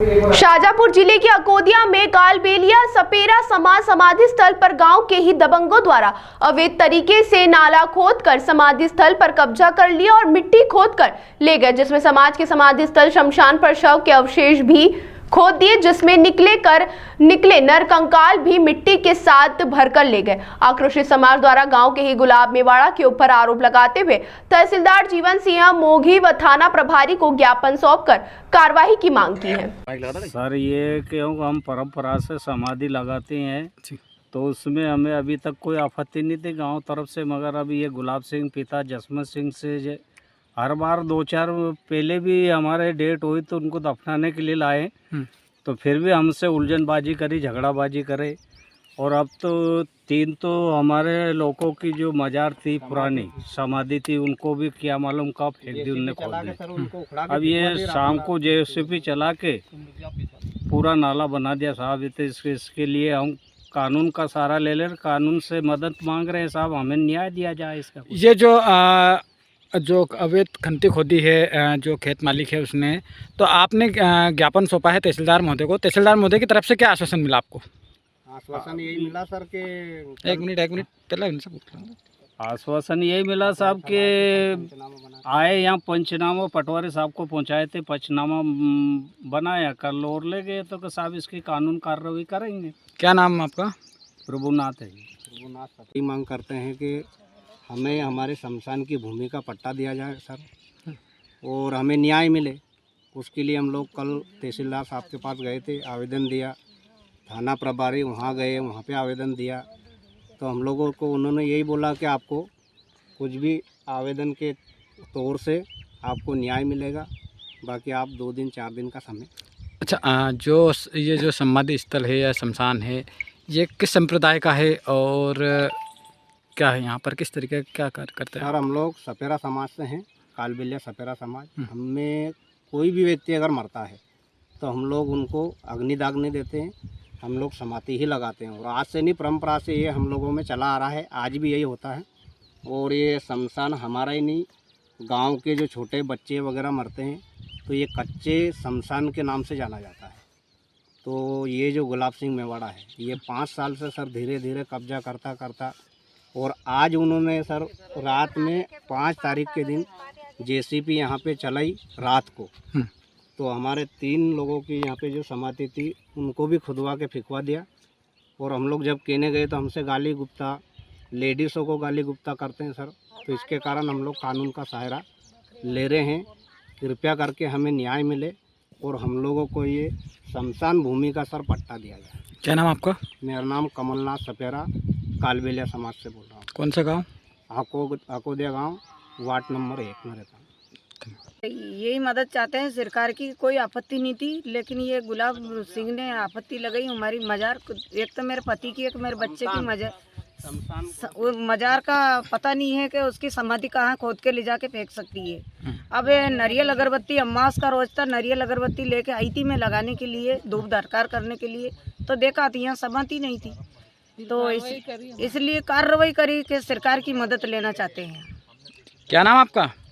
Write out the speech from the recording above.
शाजापुर जिले के अकोदिया में कालबेलिया सपेरा समाज समाधि स्थल पर गांव के ही दबंगों द्वारा अवैध तरीके से नाला खोदकर समाधि स्थल पर कब्जा कर लिया और मिट्टी खोदकर ले गए, जिसमें समाज के समाधि स्थल शमशान पर शव के अवशेष भी खोद दिए, जिसमें निकले नरकंकाल भी मिट्टी के साथ भरकर ले गए। आक्रोशित समाज द्वारा गांव के ही गुलाब मेवाड़ा के ऊपर आरोप लगाते हुए तहसीलदार जीवन सिंह मोघी व थाना प्रभारी को ज्ञापन सौंपकर कार्रवाई की मांग की है। सर, ये क्योंकि हम परंपरा से समाधि लगाते हैं तो उसमें हमें अभी तक कोई आपत्ति नहीं थी गांव तरफ से, मगर अभी ये गुलाब सिंह पिता जसमत सिंह से हर बार 2-4 पहले भी हमारे डेट हुई तो उनको दफनाने के लिए लाए, तो फिर भी हमसे उलझनबाजी करी, झगड़ाबाजी करे। और अब तो 3 तो हमारे लोगों की जो मजार थी, पुरानी समाधि थी, उनको भी क्या मालूम कब फेंक दी उनने, खोद दी। अब ये शाम को जेसीबी चला के पूरा नाला बना दिया साहब। तो इसके लिए हम कानून का सहारा ले ले, कानून से मदद मांग रहे हैं साहब, हमें न्याय दिया जाए इसका। ये जो अवैध खंती खोदी है, जो खेत मालिक है उसने, तो आपने ज्ञापन सौंपा है तहसीलदार महोदय को। तहसीलदार महोदय की तरफ से क्या आश्वासन मिला आपको? आश्वासन यही मिला सर कि एक मिनट पहले इनसे पूछ लो। आश्वासन यही मिला साहब कि आए यहाँ पंचनामा पटवारी साहब को पहुँचाए थे, पंचनामा बनाया, कल और ले गए तो साहब इसकी कानून कार्रवाई करेंगे। क्या नाम आपका? प्रभुनाथ है। प्रभुनाथ सर मांग करते हैं कि हमें हमारे शमशान की भूमि का पट्टा दिया जाए सर, और हमें न्याय मिले। उसके लिए हम लोग कल तहसीलदार साहब के पास गए थे, आवेदन दिया, थाना प्रभारी वहाँ गए, वहाँ पे आवेदन दिया। तो हम लोगों को उन्होंने यही बोला कि आपको कुछ भी आवेदन के तौर से आपको न्याय मिलेगा, बाकी आप 2 दिन 4 दिन का समय। अच्छा, ये जो समाधि स्थल है या शमशान है, ये किस संप्रदाय का है और क्या है यहाँ पर, किस तरीके का क्या कार्य करते हैं? सर, हम लोग सपेरा समाज से हैं, कालबेलिया सपेरा समाज। हमें कोई भी व्यक्ति अगर मरता है तो हम लोग उनको अग्निदाग नहीं देते हैं, हम लोग समाधि ही लगाते हैं। और आज से नहीं, परंपरा से ये हम लोगों में चला आ रहा है, आज भी यही होता है। और ये शमशान हमारा ही नहीं, गांव के जो छोटे बच्चे वगैरह मरते हैं तो ये कच्चे शमशान के नाम से जाना जाता है। तो ये जो गुलाब सिंह मेवाड़ा है, ये 5 साल से सर धीरे धीरे कब्जा करता और आज उन्होंने सर रात में 5 तारीख के दिन जेसीबी यहाँ पे चलाई रात को, तो हमारे 3 लोगों की यहाँ पे जो समाधि थी उनको भी खुदवा के फिकवा दिया। और हम लोग जब कहने गए तो हमसे गाली गुप्ता, लेडीज़ों को गाली गुप्ता करते हैं सर। तो इसके कारण हम लोग कानून का सहारा ले रहे हैं, कृपया करके हमें न्याय मिले और हम लोगों को ये शमशान भूमि का सर पट्टा दिया जाए। क्या नाम आपका? मेरा नाम कमलनाथ सपेरा, कालबेलिया समाज से बोल रहा हूँ। कौन सा गाँव? अकोदिया गांव, वार्ड नंबर 1 में रहता हूँ। यही मदद चाहते हैं, सरकार की कोई आपत्ति नहीं थी, लेकिन ये गुलाब सिंह ने आपत्ति लगाई हमारी मजार। एक तो मेरे पति की, एक मेरे बच्चे की मजार का पता नहीं है कि उसकी समाधि कहाँ खोद के ले जाके फेंक सकती है। अब नारियल अगरबत्ती, अम्मास का रोज था, नारियल अगरबत्ती लेके आई थी मैं लगाने के लिए, धूप दरकार करने के लिए, तो देखा थी यहाँ समाधि नहीं थी। तो इसलिए कार्रवाई करी कि सरकार की मदद लेना चाहते हैं। क्या नाम आपका?